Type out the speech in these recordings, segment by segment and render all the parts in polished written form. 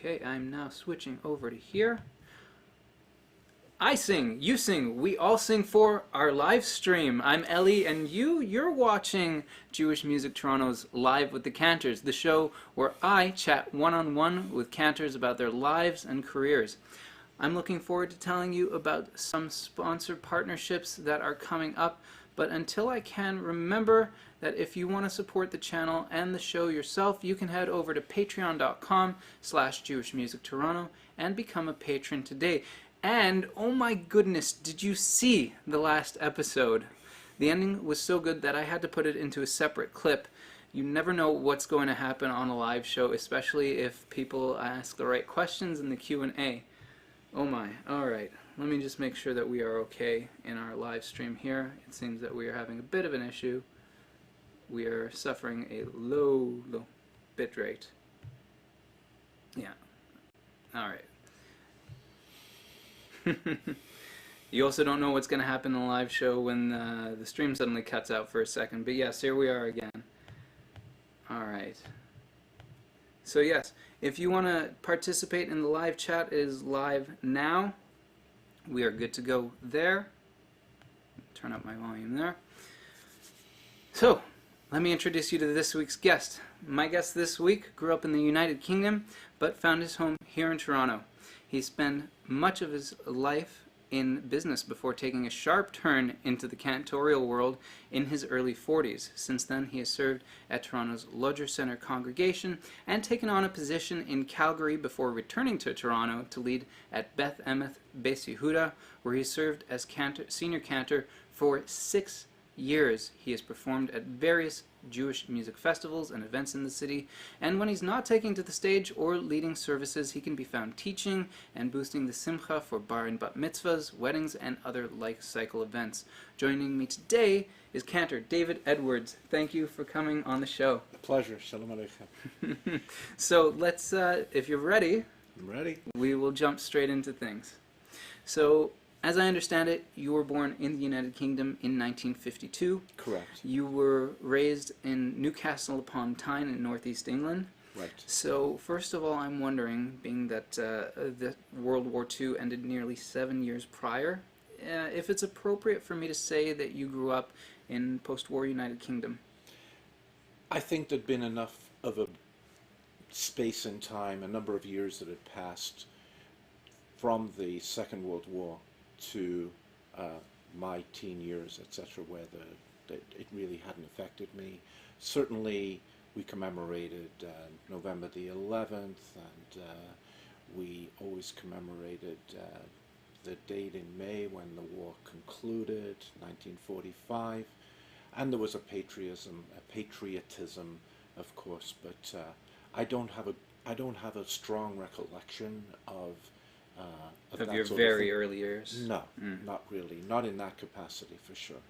Okay, I'm now switching over to here. I sing, you sing, we all sing for our live stream. I'm Ellie, and you're watching Jewish Music Toronto's Live with the Cantors, the show where I chat one-on-one with cantors about their lives and careers. I'm looking forward to telling you about some sponsored partnerships that are coming up, but until I can, remember that if you want to support the channel and the show yourself, you can head over to patreon.com/jewishmusictoronto and become a patron today. And, oh my goodness, did you see the last episode? The ending was so good that I had to put it into a separate clip. You never know what's going to happen on a live show, especially if people ask the right questions in the Q&A. Oh my, alright. Let me just make sure that we are okay in our live stream here. It seems that we are having a bit of an issue. We are suffering a low bit rate. Yeah. Alright. You also don't know what's going to happen in the live show when the stream suddenly cuts out for a second. But yes, here we are again. Alright. So yes, if you want to participate in the live chat, it is live now. We are good to go there. Turn up my volume there. So, let me introduce you to this week's guest. My guest this week grew up in the United Kingdom, but found his home here in Toronto. He spent much of his life in business before taking a sharp turn into the Cantorial world in his early 40s. Since then, he has served at Toronto's Lodger Centre congregation and taken on a position in Calgary before returning to Toronto to lead at Beth Emeth Beis Yehuda, where he served as senior cantor for 6 years. He has performed at various Jewish music festivals and events in the city, and when he's not taking to the stage or leading services, he can be found teaching and boosting the simcha for bar and bat mitzvahs, weddings, and other life cycle events. Joining me today is Cantor David Edwards. Thank you for coming on the show. A pleasure. Shalom Aleichem. So let's, if you're ready, I'm ready. We will jump straight into things. So, as I understand it, you were born in the United Kingdom in 1952. Correct. You were raised in Newcastle upon Tyne in northeast England. Right. So, first of all, I'm wondering, being that the World War II ended nearly 7 years prior, if it's appropriate for me to say that you grew up in post-war United Kingdom. I think there'd been enough of a space in time, a number of years that had passed from the Second World War to my teen years, etc., where it really hadn't affected me. Certainly, we commemorated November the 11th, and we always commemorated the date in May when the war concluded, 1945, and there was a patriotism, of course. But I don't have a strong recollection of your very early years? No, not really. Not in that capacity, for sure.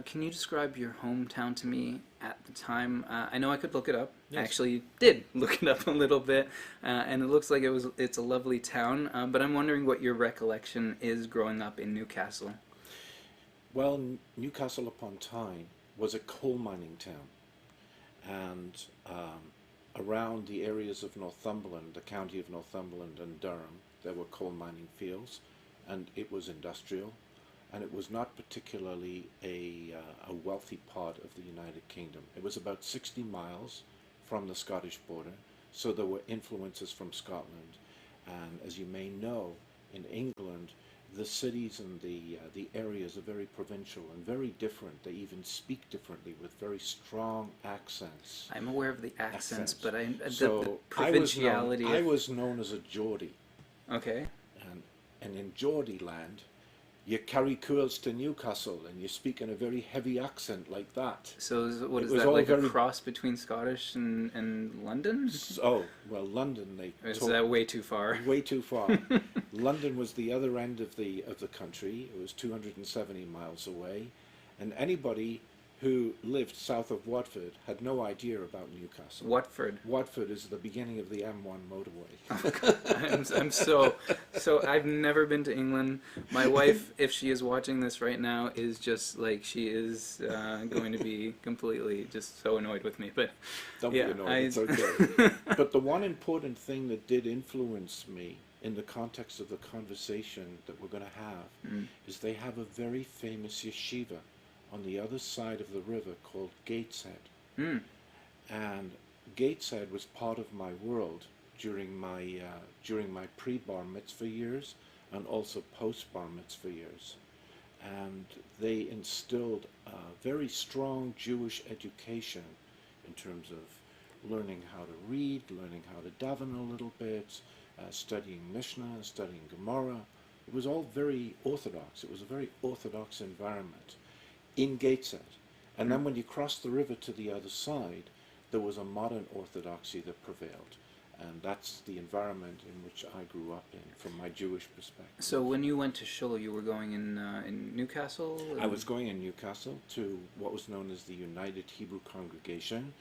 Can you describe your hometown to me at the time? I know I could look it up. Yes. I actually did look it up a little bit, and it looks like it's a lovely town, but I'm wondering what your recollection is growing up in Newcastle. Well, Newcastle upon Tyne was a coal mining town, and around the areas of Northumberland, the county of Northumberland and Durham, there were coal mining fields, and it was industrial, and it was not particularly a wealthy part of the United Kingdom. It was about 60 miles from the Scottish border, so there were influences from Scotland. And as you may know, in England, the cities and the areas are very provincial and very different. They even speak differently with very strong accents. I'm aware of the accents. But the provinciality. I was known as a Geordie. Okay. And in Geordie land, you carry coals to Newcastle and you speak in a very heavy accent like that. So is that like a cross between Scottish and London? Oh, well, London, is that way too far? Way too far. London was the other end of the country. It was 270 miles away, and anybody who lived south of Watford had no idea about Newcastle. Watford. Watford is the beginning of the M1 motorway. I'm so I've never been to England. My wife, if she is watching this right now, is just like she is going to be completely just so annoyed with me. But Don't yeah, be annoyed, it's okay. But the one important thing that did influence me in the context of the conversation that we're going to have is they have a very famous yeshiva on the other side of the river called Gateshead. And Gateshead was part of my world during my pre-bar mitzvah years and also post-bar mitzvah years. And they instilled a very strong Jewish education in terms of learning how to read, learning how to daven a little bit, studying Mishnah, studying Gemara. It was all very orthodox. It was a very orthodox environment in Gateshead. And then when you crossed the river to the other side, there was a modern orthodoxy that prevailed. And that's the environment in which I grew up in, from my Jewish perspective. So when you went to shul, you were going in Newcastle? I was going in Newcastle to what was known as the United Hebrew Congregation.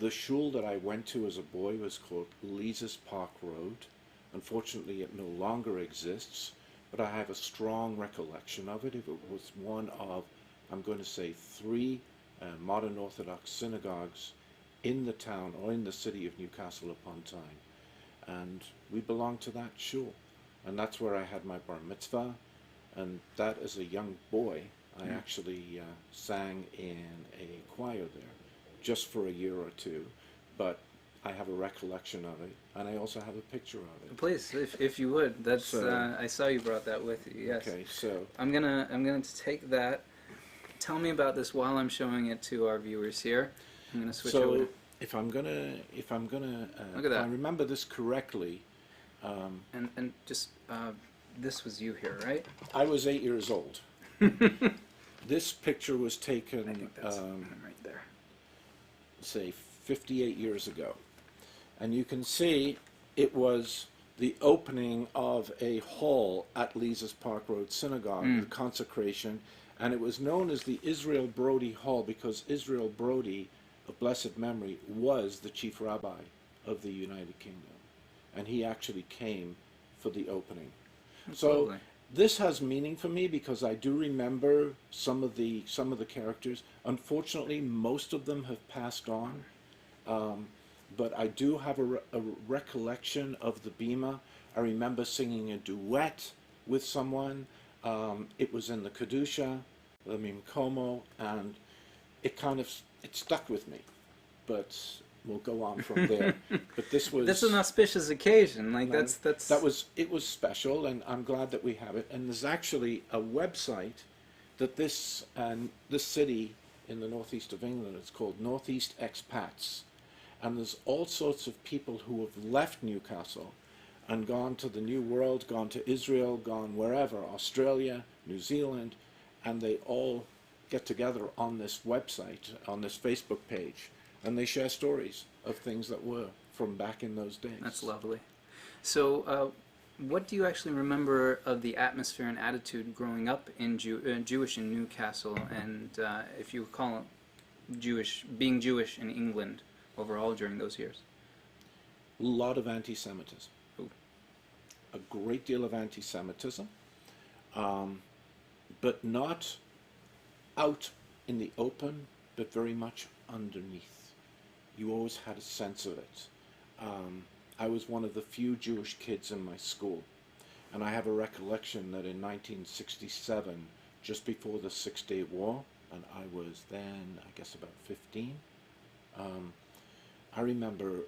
The shul that I went to as a boy was called Lees's Park Road. Unfortunately, it no longer exists, but I have a strong recollection of it. It was one of, I'm going to say, 3 modern Orthodox synagogues in the town or in the city of Newcastle upon Tyne. And we belonged to that shul. And that's where I had my bar mitzvah. And that, as a young boy, I actually sang in a choir there, just for a year or two. But I have a recollection of it, and I also have a picture of it. Please, if you would. That's So, I saw you brought that with you. Yes. Okay, so I'm gonna take that. Tell me about this while I'm showing it to our viewers here. I'm gonna switch over. so if I'm gonna Look at if I that. remember this correctly, And just this was you here, right? I was 8 years old. This picture was taken, I think that's him right there. say, 58 years ago. And you can see it was the opening of a hall at Lees's Park Road Synagogue, the consecration, and it was known as the Israel Brody Hall because Israel Brody, of blessed memory, was the chief rabbi of the United Kingdom. And he actually came for the opening. Absolutely. So this has meaning for me because I do remember some of the characters. Unfortunately, most of them have passed on. But I do have a recollection of the Bima. I remember singing a duet with someone. It was in the Kedusha, the Mimkomo, and it stuck with me. But we'll go on from there. But this was... That's an auspicious occasion. Like, that's... It was special, and I'm glad that we have it. And there's actually a website that this city in the northeast of England, it's called Northeast Expats. And there's all sorts of people who have left Newcastle and gone to the New World, gone to Israel, gone wherever, Australia, New Zealand, and they all get together on this website, on this Facebook page, and they share stories of things that were from back in those days. That's lovely. So, what do you actually remember of the atmosphere and attitude growing up in Jewish in Newcastle, and if you call it being Jewish in England overall during those years? A lot of anti-Semitism. Ooh. A great deal of anti-Semitism, but not out in the open, but very much underneath. You always had a sense of it. I was one of the few Jewish kids in my school, and I have a recollection that in 1967, just before the Six-Day War, and I was then, I guess, about 15, I remember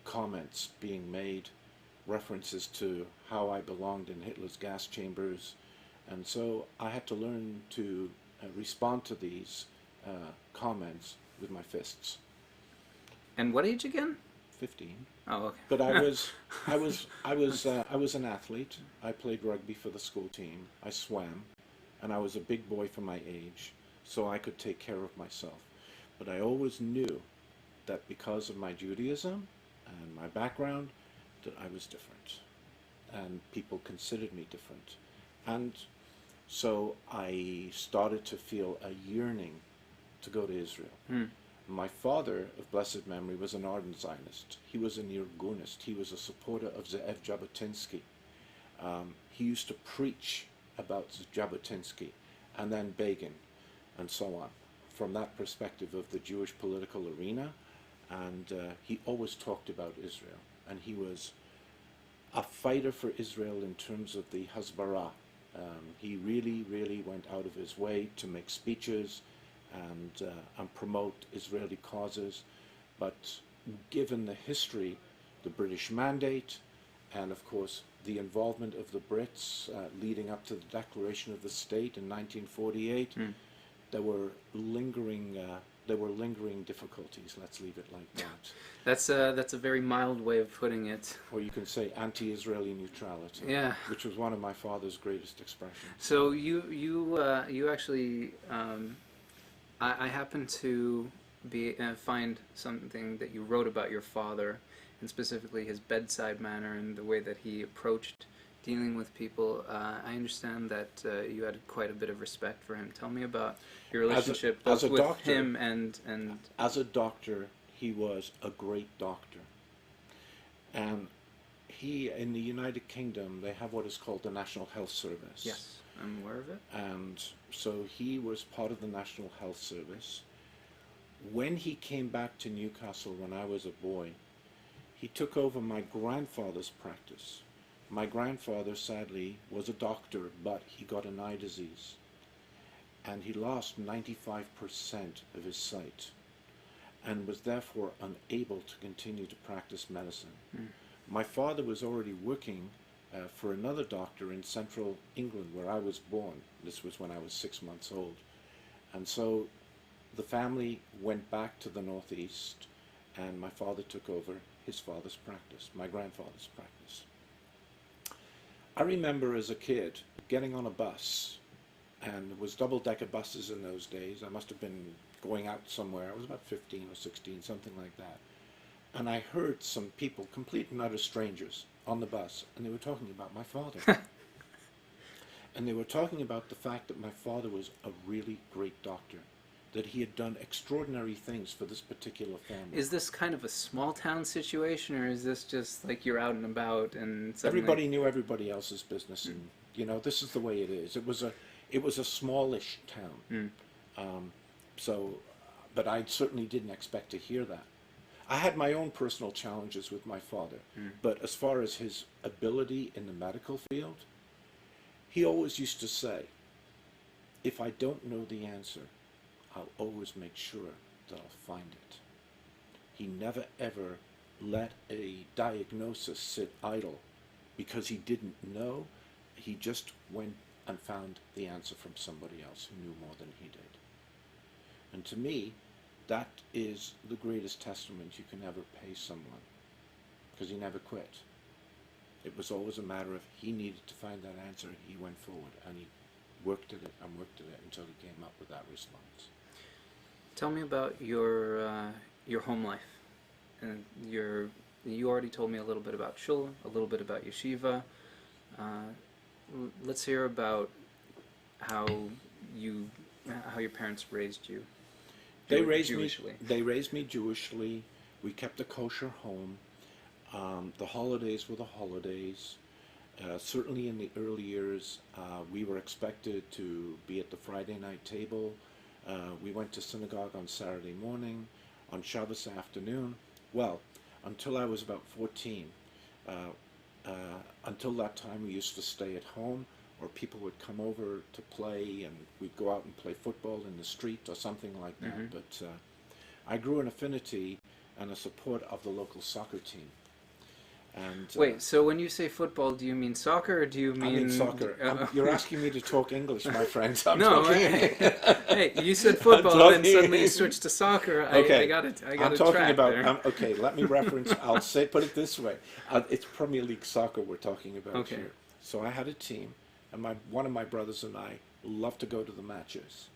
comments being made, references to how I belonged in Hitler's gas chambers, and so I had to learn to respond to these comments with my fists. And what age again? 15. Oh, okay. But I was an athlete. I played rugby for the school team. I swam, and I was a big boy for my age, so I could take care of myself. But I always knew that because of my Judaism and my background, that I was different, and people considered me different. And so I started to feel a yearning to go to Israel. Mm. My father, of blessed memory, was an ardent Zionist. He was an Irgunist. He was a supporter of Ze'ev Jabotinsky. He used to preach about Jabotinsky and then Begin and so on, from that perspective of the Jewish political arena. And he always talked about Israel. And he was a fighter for Israel in terms of the Hasbara. He really, really went out of his way to make speeches and promote Israeli causes. But given the history, the British mandate, and of course the involvement of the Brits leading up to the Declaration of the State in 1948, there were lingering difficulties. Let's leave it like that. That's a very mild way of putting it. Or you can say anti-Israeli neutrality. Yeah. Which was one of my father's greatest expressions. So you actually, I happen to find something that you wrote about your father, and specifically his bedside manner and the way that he approached dealing with people. I understand that you had quite a bit of respect for him. Tell me about your relationship both with doctor, him and... As a doctor, he was a great doctor. And he, in the United Kingdom, they have what is called the National Health Service. Yes, I'm aware of it. And so he was part of the National Health Service. When he came back to Newcastle when I was a boy, he took over my grandfather's practice. My grandfather, sadly, was a doctor, but he got an eye disease. And he lost 95% of his sight and was therefore unable to continue to practice medicine. My father was already working for another doctor in central England where I was born. This was when I was 6 months old. And so the family went back to the northeast, and my father took over his father's practice, my grandfather's practice. I remember as a kid getting on a bus, and it was double-decker buses in those days. I must have been going out somewhere. I was about 15 or 16, something like that. And I heard some people, complete and utter strangers, on the bus, and they were talking about my father. And they were talking about the fact that my father was a really great doctor, that he had done extraordinary things for this particular family. Is this kind of a small town situation, or is this just like you're out and about and suddenly... Everybody knew everybody else's business, and you know, this is the way it is. It was a smallish town. But I certainly didn't expect to hear that. I had my own personal challenges with my father, but as far as his ability in the medical field, he always used to say, if I don't know the answer, I'll always make sure that I'll find it. He never ever let a diagnosis sit idle because he didn't know. He just went and found the answer from somebody else who knew more than he did. And to me, that is the greatest testament you can ever pay someone, because he never quit. It was always a matter of he needed to find that answer, and he went forward, and he worked at it and worked at it until he came up with that response. Tell me about your home life. And you already told me a little bit about shul, a little bit about yeshiva. Let's hear about how your parents raised you. They raised Jewishly. They raised me Jewishly. We kept a kosher home. The holidays were the holidays. Certainly in the early years, we were expected to be at the Friday night table. We went to synagogue on Saturday morning, on Shabbos afternoon. Well, until I was about 14. Until that time, we used to stay at home, or people would come over to play, and we'd go out and play football in the street or something like that. But I grew an affinity and a support of the local soccer team. And wait, so when you say football, do you mean soccer, or do you mean... I mean soccer. You're asking me to talk English, my friend. Hey, you said football, and then suddenly you switched to soccer. Okay. I got it. I'm talking about... okay, let me reference... put it this way. It's Premier League soccer we're talking about here. So I had a team, and one of my brothers and I loved to go to the matches.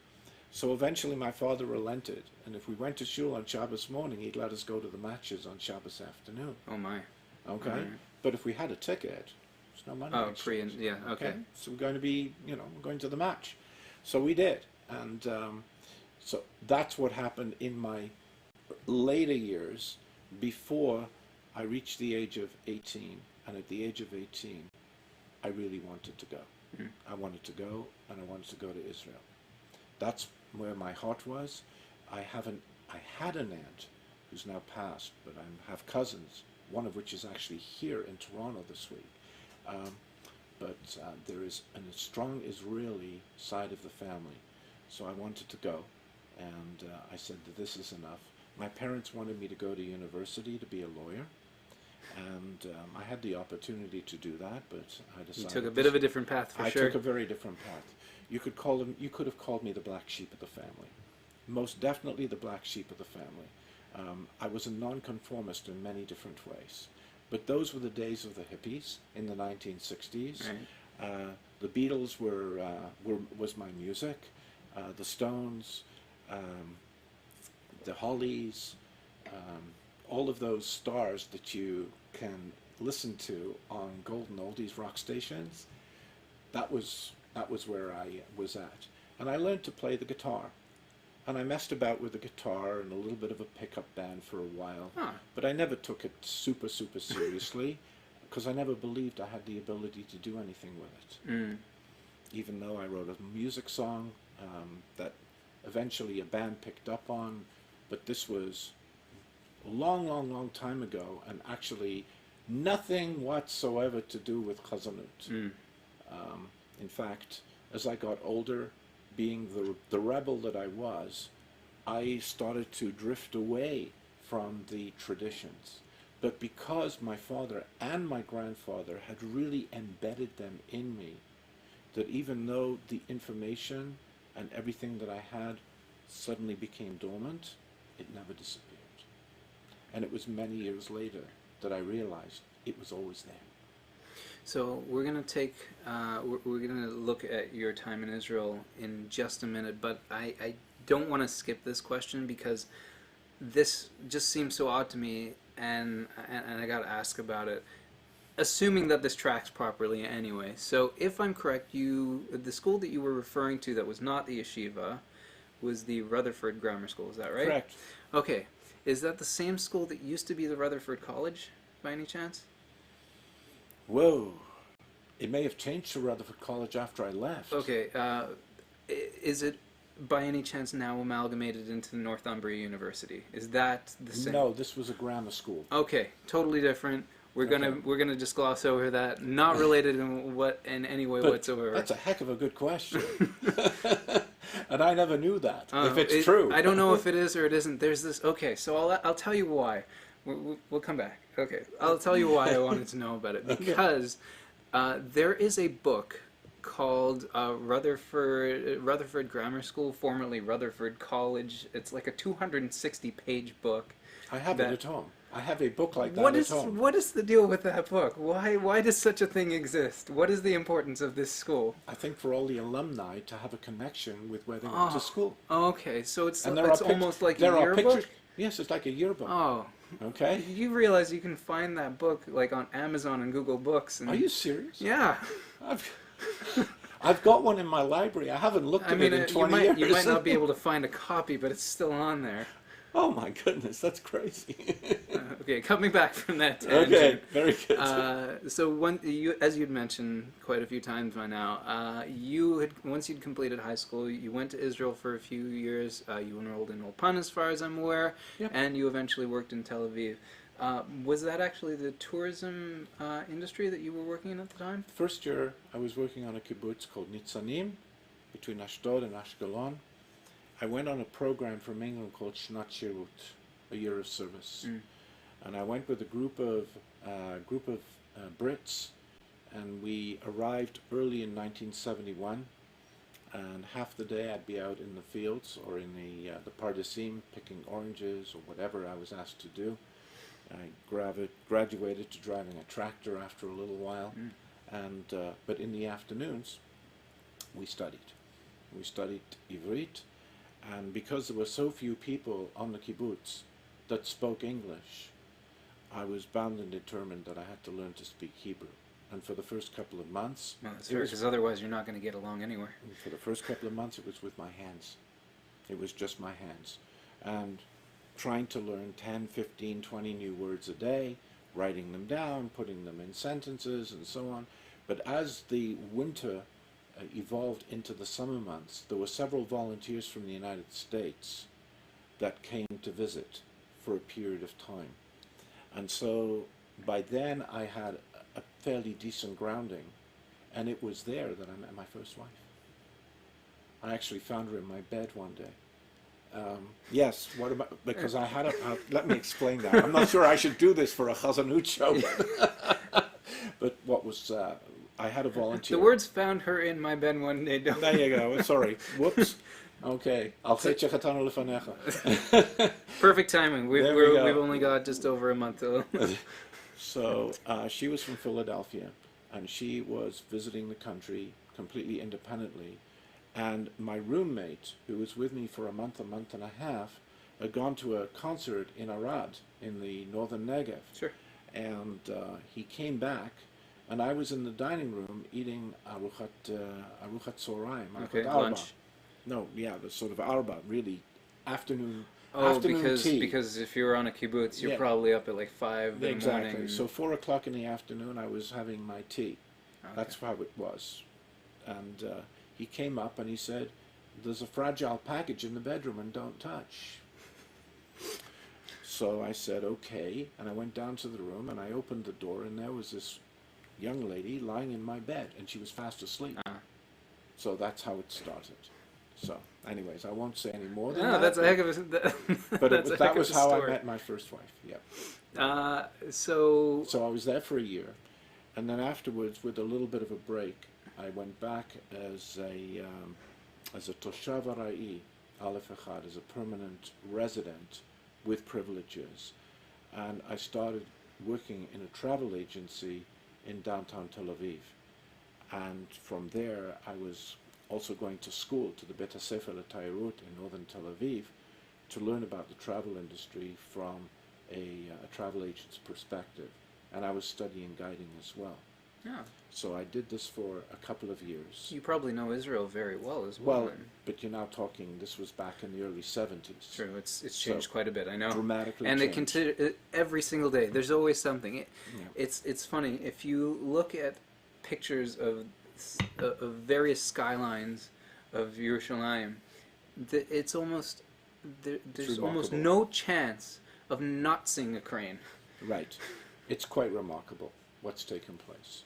So eventually my father relented, and if we went to shul on Shabbos morning, he'd let us go to the matches on Shabbos afternoon. Oh my. Okay, but if we had a ticket, there's no money. Oh, yeah, okay. So we're going to be, we're going to the match. So we did, and So that's what happened in my later years before I reached the age of 18. And at the age of 18, I really wanted to go. I wanted to go, and I wanted to go to Israel. That's where my heart was. I had an aunt who's now passed, but I have cousins, one of which is actually here in Toronto this week. But there is a strong Israeli side of the family. So I wanted to go, and I said that this is enough. My parents wanted me to go to university to be a lawyer, and I had the opportunity to do that, but I decided... You took a bit of a different path, for sure. I took a very different path. You could have called me the black sheep of the family. Most definitely the black sheep of the family. I was a nonconformist in many different ways. But those were the days of the hippies in the 1960s. Right. The Beatles was my music. The Stones, the Hollies, all of those stars that you can listen to on golden oldies rock stations. That was where I was at. And I learned to play the guitar. And I messed about with the guitar and a little bit of a pickup band for a while. Huh. But I never took it super seriously, because I never believed I had the ability to do anything with it. Even though I wrote a music song that eventually a band picked up on, but this was a long time ago, and actually nothing whatsoever to do with chazanut. In fact, as I got older, being the rebel that I was, I started to drift away from the traditions. But because my father and my grandfather had really embedded them in me, that even though the information and everything that I had suddenly became dormant, it never disappeared. And it was many years later that I realized it was always there. So we're going to take, we're going to look at your time in Israel in just a minute, but I don't want to skip this question because this just seems so odd to me, and I got to ask about it. Assuming that this tracks properly anyway. So if I'm correct, the school that you were referring to that was not the yeshiva was the Rutherford Grammar School, is that right? Correct. Okay. Is that the same school that used to be the Rutherford College, by any chance? Whoa. It may have changed to Rutherford College after I left. Okay. Is it by any chance now amalgamated into Northumbria University? Is that the same? No, this was a grammar school. Okay, totally different. We're gonna just gloss over that. Not related in any way whatsoever. That's a heck of a good question. And I never knew that. If it's true, I don't know if it is or it isn't. There's this. Okay, so I'll tell you why. We'll come back. Okay, I'll tell you why I wanted to know about it, because there is a book called Rutherford Grammar School, formerly Rutherford College. It's like a 260-page book. I have it at home. I have a book like that at home. What is the deal with that book? Why does such a thing exist? What is the importance of this school? I think for all the alumni to have a connection with where they went to school. Okay, so it's almost like a yearbook? Yes, it's like a yearbook. Oh. Okay. You realize you can find that book like on Amazon and Google Books. Are you serious? Yeah. I've got one in my library. I haven't looked at it in 20 years. You might not be able to find a copy, but it's still on there. Oh my goodness, that's crazy. Okay, coming back from that tangent. Okay, very good. So as you'd mentioned quite a few times by now, once you'd completed high school, you went to Israel for a few years. You enrolled in Ulpan, as far as I'm aware, yep. And you eventually worked in Tel Aviv. Was that actually the tourism industry that you were working in at the time? First year, I was working on a kibbutz called Nitzanim, between Ashdod and Ashkelon. I went on a program from England called Shnat Shirut, a year of service, and I went with a group of Brits, and we arrived early in 1971. And half the day I'd be out in the fields or in the Pardesim picking oranges or whatever I was asked to do. I graduated to driving a tractor after a little while, and but in the afternoons we studied. We studied Ivrit. And because there were so few people on the kibbutz that spoke English, I was bound and determined that I had to learn to speak Hebrew. And for the first couple of months... Well, that's fair, because otherwise you're not going to get along anywhere. For the first couple of months, it was with my hands. It was just my hands. And trying to learn 10, 15, 20 new words a day, writing them down, putting them in sentences, and so on. But as the winter evolved into the summer months, there were several volunteers from the United States that came to visit for a period of time. And so by then I had a fairly decent grounding, and it was there that I met my first wife. I actually found her in my bed one day. Yes, what about, because I had let me explain that. I'm not sure I should do this for a Chazanut show, but what was, I had a volunteer. The words "found her in my bed one day" don't... There you go, sorry, whoops. Okay, I'll say Chechatanu Lefanecha. Perfect timing. We've only got just over a month to... So she was from Philadelphia, and she was visiting the country completely independently. And my roommate, who was with me for a month and a half, had gone to a concert in Arad, in the northern Negev. Sure. And he came back, and I was in the dining room eating aruchat tzoraim. Okay, lunch. No, yeah, the sort of arba, really, afternoon. Oh, afternoon tea. because if you're on a kibbutz, you're probably up at like 5 in the exactly. morning. So 4 o'clock in the afternoon, I was having my tea. Okay. That's how it was. And he came up and he said, "There's a fragile package in the bedroom and don't touch." So I said, okay, and I went down to the room and I opened the door, and there was this young lady lying in my bed, and she was fast asleep. So that's how it started. So anyways, I won't say any more than that. That's a heck of a... But that was how I met my first wife, yeah. So I was there for a year, and then afterwards, with a little bit of a break, I went back as a Toshav Arai, Aleph Echad, as a permanent resident with privileges. And I started working in a travel agency in downtown Tel Aviv. And from there, I was also going to school, to the Bet HaSefer LeTayarut in northern Tel Aviv, to learn about the travel industry from a travel agent's perspective. And I was studying guiding as well. Yeah. So I did this for a couple of years. You probably know Israel very well as well. Well, but you're now talking, this was back in the early 70s. True, it's changed quite a bit, I know. Dramatically and changed. they consider every single day. There's always something. It's funny, if you look at pictures of various skylines of Yerushalayim, it's almost, there's almost no chance of not seeing a crane. Right. It's quite remarkable what's taken place.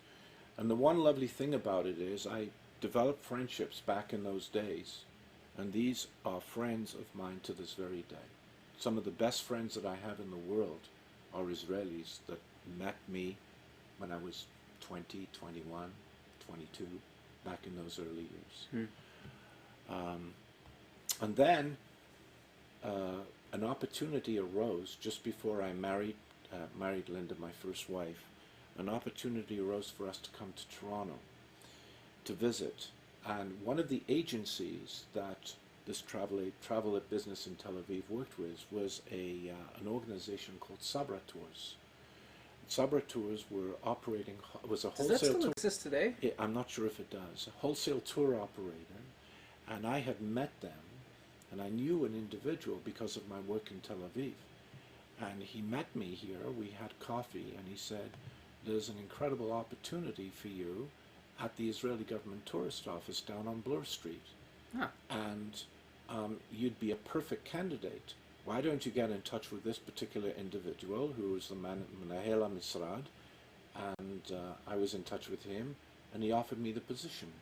And the one lovely thing about it is I developed friendships back in those days, and these are friends of mine to this very day. Some of the best friends that I have in the world are Israelis that met me when I was 20, 21, 22, back in those early years. And then an opportunity arose just before I married Linda, my first wife. An opportunity arose for us to come to Toronto to visit. And one of the agencies that this travel business in Tel Aviv worked with was an organization called Sabra Tours. Sabra Tours were operating, was a wholesale tour. Does that still exist today? I'm not sure if it does. A wholesale tour operator. And I had met them, and I knew an individual because of my work in Tel Aviv. And he met me here, we had coffee, and he said, "There's an incredible opportunity for you at the Israeli government tourist office down on Bloor Street. And you'd be a perfect candidate. Why don't you get in touch with this particular individual who is the Manahel HaMisrad?" And I was in touch with him, and he offered me the position.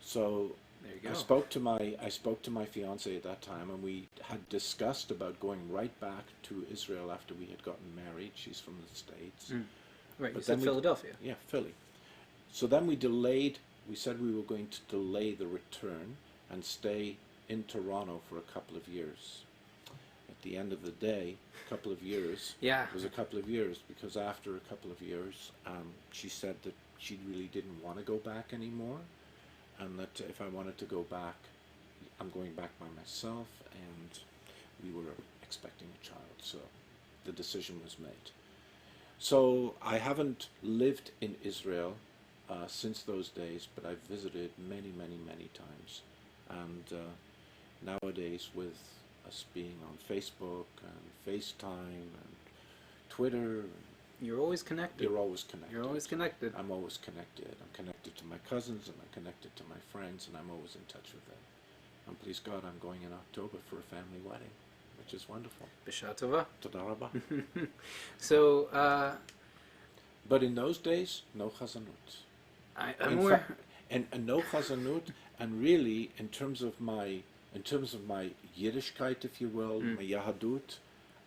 So there you go. I spoke to my fiance at that time, and we had discussed about going right back to Israel after we had gotten married. She's from the States. Right, but you said Philadelphia. Yeah, Philly. So then we said we were going to delay the return and stay in Toronto for a couple of years. At the end of the day, a couple of years. Yeah. It was a couple of years, because after a couple of years, she said that she really didn't want to go back anymore, and that if I wanted to go back, I'm going back by myself, and we were expecting a child, so the decision was made. So I haven't lived in Israel since those days, but I've visited many, many, many times. And nowadays with us being on Facebook and FaceTime and Twitter, You're always connected. you're always connected. You're always connected. I'm always connected. I'm connected to my cousins, and I'm connected to my friends, and I'm always in touch with them. And please God, I'm going in October for a family wedding, which is wonderful. B'sha tova. Toda rabba. So, But in those days, no chazanut. I'm In aware. fact, and no chazanut, and really, in terms of my Yiddishkeit, if you will, my Yahadut,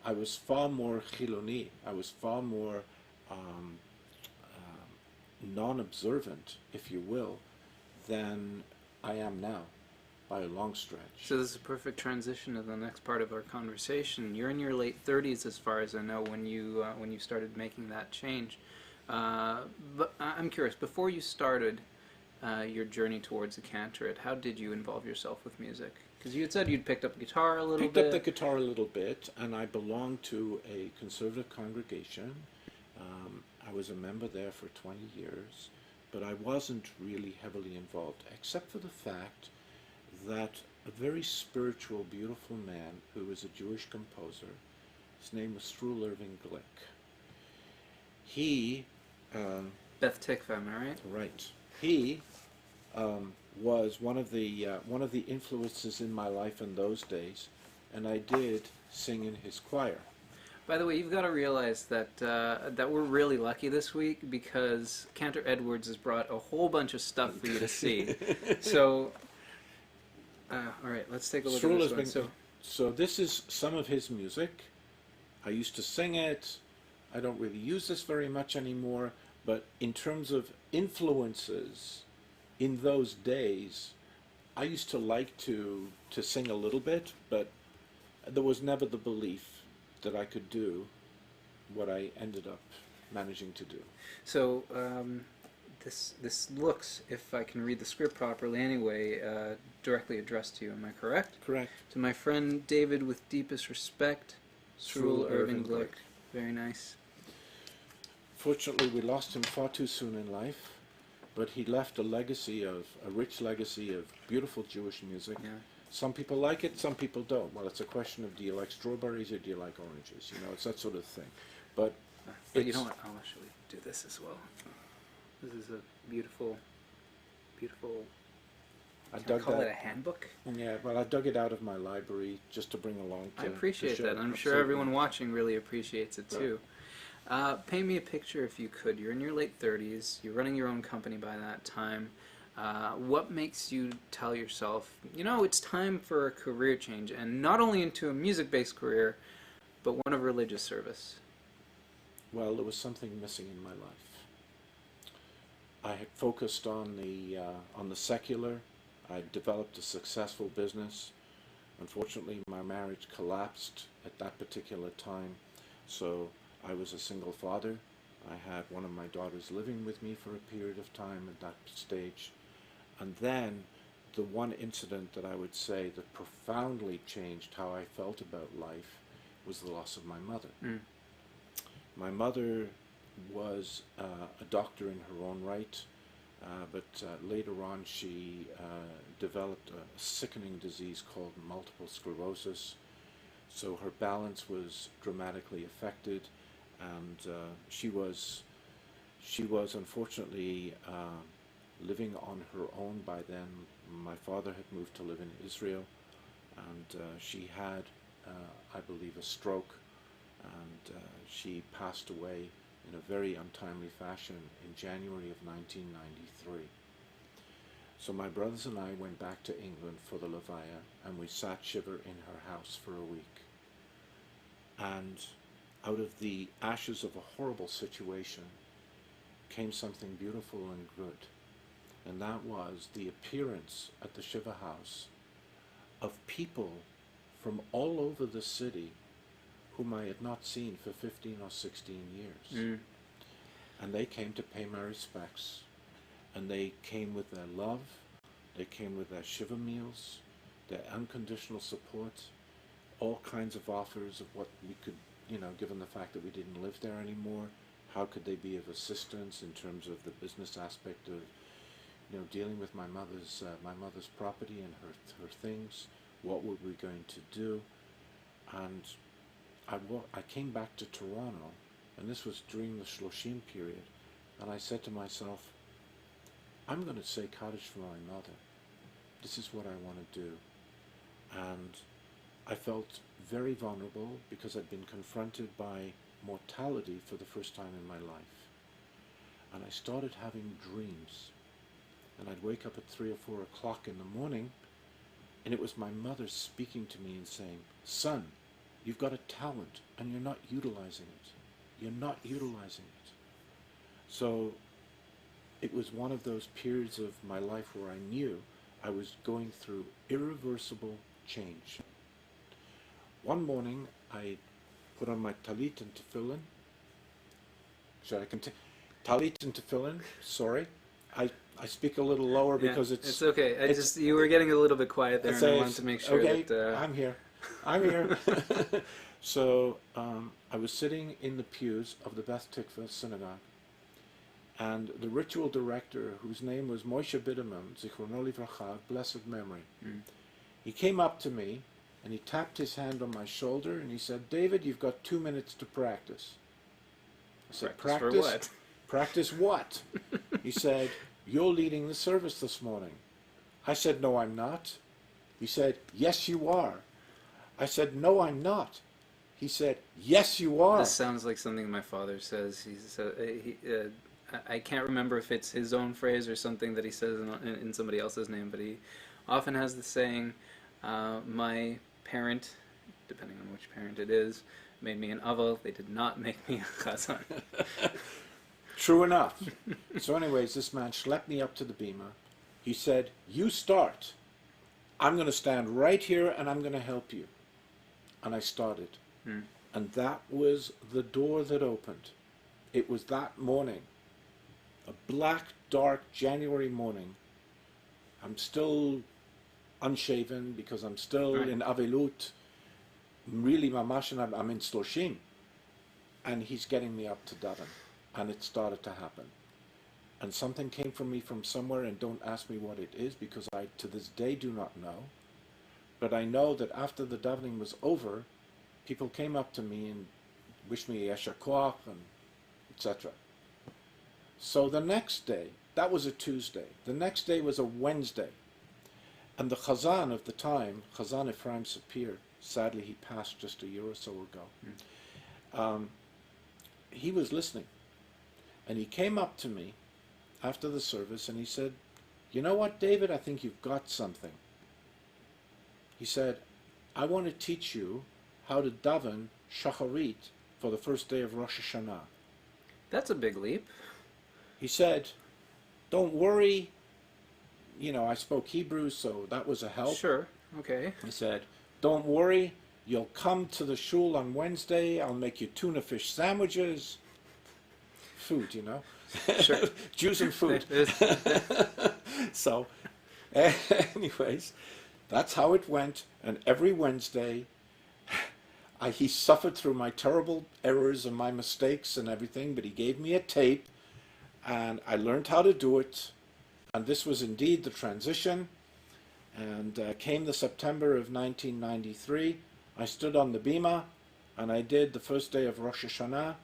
I was far more chiloni. I was far more non-observant, if you will, than I am now, by a long stretch. So this is a perfect transition to the next part of our conversation. You're in your late 30s, as far as I know, when you started making that change. But I'm curious, before you started your journey towards the cantorate, how did you involve yourself with music? Because you had said you'd picked up the guitar a little bit. Picked up the guitar a little bit, and I belonged to a conservative congregation. I was a member there for 20 years, but I wasn't really heavily involved, except for the fact that a very spiritual, beautiful man who was a Jewish composer, his name was Struel Irving Glick. He, Beth Tikva, am I right? right, he was one of the influences in my life in those days, and I did sing in his choir. By the way, you've got to realize that that we're really lucky this week, because Cantor Edwards has brought a whole bunch of stuff for you to see. So, all right, let's take a look Struel at has this one. been- So this is some of his music. I used to sing it. I don't really use this very much anymore, but in terms of influences in those days, I used to like to sing a little bit, but there was never the belief that I could do what I ended up managing to do. So this looks, if I can read the script properly anyway, directly addressed to you. Am I correct? Correct. To my friend David, with deepest respect, Struel Struel Irving Irving Glick. Glick. Very nice. Fortunately, we lost him far too soon in life, but he left a rich legacy of beautiful Jewish music. Yeah. Some people like it, some people don't. Well, it's a question of, do you like strawberries or do you like oranges? You know, it's that sort of thing. But But you it's- know what? I'll actually do this as well. This is a beautiful, beautiful. I Can I dug call it a that. handbook? Yeah, well, I dug it out of my library just to bring along. I appreciate show. that. I'm sure Absolutely. everyone watching really appreciates it too. Paint me a picture, if you could. You're in your late 30s. You're running your own company by that time. What makes you tell yourself, you know, it's time for a career change, and not only into a music-based career, but one of religious service? Well, there was something missing in my life. I had focused on the secular. I developed a successful business. Unfortunately, my marriage collapsed at that particular time, so I was a single father. I had one of my daughters living with me for a period of time at that stage. And then the one incident that I would say that profoundly changed how I felt about life was the loss of my mother. Mm. My mother was a doctor in her own right, but later on she developed a sickening disease called multiple sclerosis. So her balance was dramatically affected, and she was unfortunately living on her own by then. My father had moved to live in Israel, and she had, I believe, a stroke, and she passed away in a very untimely fashion in January of 1993. So my brothers and I went back to England for the Levaya, and we sat shiva in her house for a week. And out of the ashes of a horrible situation came something beautiful and good. And that was the appearance at the Shiva house of people from all over the city whom I had not seen for 15 or 16 years. Mm. And they came to pay my respects. And they came with their love, they came with their Shiva meals, their unconditional support, all kinds of offers of what we could, you know, given the fact that we didn't live there anymore, how could they be of assistance in terms of the business aspect of, you know, dealing with my mother's property and her things, What were we going to do? And I came back to Toronto, and this was during the Shloshim period, and I said to myself, I'm going to say Kaddish for my mother. This is what I want to do. And I felt very vulnerable because I'd been confronted by mortality for the first time in my life. And I started having dreams. And I'd wake up at 3 or 4 o'clock in the morning, and it was my mother speaking to me and saying, son, you've got a talent, and you're not utilizing it. You're not utilizing it. So it was one of those periods of my life where I knew I was going through irreversible change. One morning, I put on my talit and tefillin. Should I continue? Talit and tefillin, sorry. I speak a little lower because it's okay. You were getting a little bit quiet there, and I wanted to make sure that... I'm here. So I was sitting in the pews of the Beth Tikva synagogue, and the ritual director, whose name was Moshe Biderman, Zichrono Livracha, blessed memory, he came up to me, and he tapped his hand on my shoulder, and he said, David, you've got 2 minutes to practice. I said, practice for what? Practice what? He said, you're leading the service this morning. I said, no, I'm not. He said, yes, you are. I said, no, I'm not. He said, yes, you are. This sounds like something my father says. I can't remember if it's his own phrase or something that he says in somebody else's name, but he often has the saying, my parent, depending on which parent it is, made me an aval. They did not make me a chazan. True enough. So anyways, this man schlepped me up to the bima. He said, you start. I'm going to stand right here and I'm going to help you. And I started. And that was the door that opened. It was that morning, a black, dark January morning. I'm still unshaven because I'm still in Avelut. Really, mamash, and I'm in Shloshim. And he's getting me up to Daven. And it started to happen. And something came from me from somewhere, and don't ask me what it is, because I, to this day, do not know. But I know that after the davening was over, people came up to me and wished me Yesher Koach, and etc. So the next day, that was a Tuesday. The next day was a Wednesday. And the Chazan of the time, Chazan Ephraim Sapir, sadly he passed just a year or so ago, he was listening. And he came up to me after the service and he said, you know what, David, I think you've got something. He said, I want to teach you how to daven shacharit for the first day of Rosh Hashanah. That's a big leap. He said, don't worry, you know, I spoke Hebrew, so that was a help. Sure, okay. He said, don't worry, you'll come to the shul on Wednesday, I'll make you tuna fish sandwiches. Food, you know. Sure. Jews and food. So, anyways, that's how it went. And every Wednesday, he suffered through my terrible errors and my mistakes and everything, but he gave me a tape, and I learned how to do it. And this was indeed the transition. And came the September of 1993. I stood on the bima, and I did the first day of Rosh Hashanah,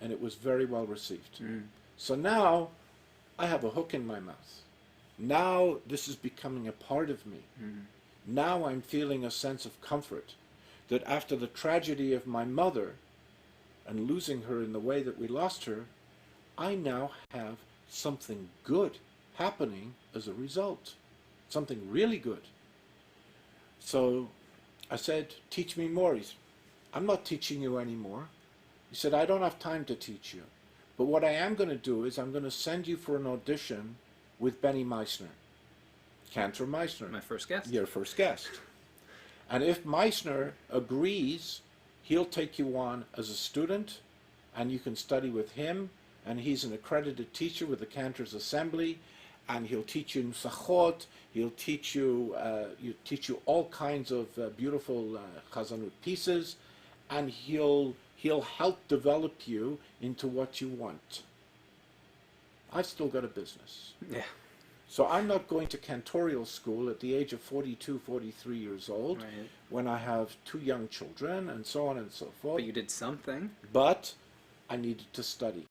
and it was very well received. So now I have a hook in my mouth. Now this is becoming a part of me. Now I'm feeling a sense of comfort that after the tragedy of my mother and losing her in the way that we lost her, I now have something good happening as a result. Something really good. So I said, teach me more. He said, I'm not teaching you anymore. He said, I don't have time to teach you. But what I am going to do is I'm going to send you for an audition with Benny Meissner. Cantor Meissner. My first guest. Your first guest. And if Meissner agrees, he'll take you on as a student, and you can study with him, and he's an accredited teacher with the Cantors Assembly, and he'll teach you Nsachot, he'll teach you all kinds of beautiful Chazanut pieces, and he'll help develop you into what you want. I've still got a business. Yeah. So I'm not going to Cantorial school at the age of 42, 43 years old, Right. when I have 2 young children and so on and so forth. But you did something. But I needed to study.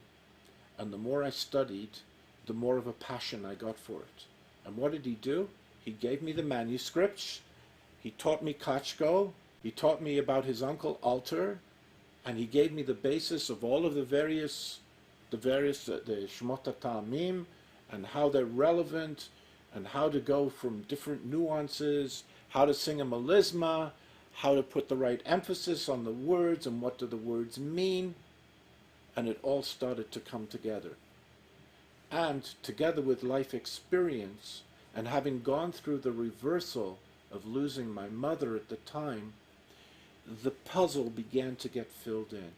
And the more I studied, the more of a passion I got for it. And what did he do? He gave me the manuscripts. He taught me Kachko. He taught me about his uncle Alter. And he gave me the basis of all of the Shmot HaTa'amim, and how they're relevant, and how to go from different nuances, how to sing a melisma, how to put the right emphasis on the words, and what do the words mean. And it all started to come together. And together with life experience, and having gone through the reversal of losing my mother at the time, the puzzle began to get filled in,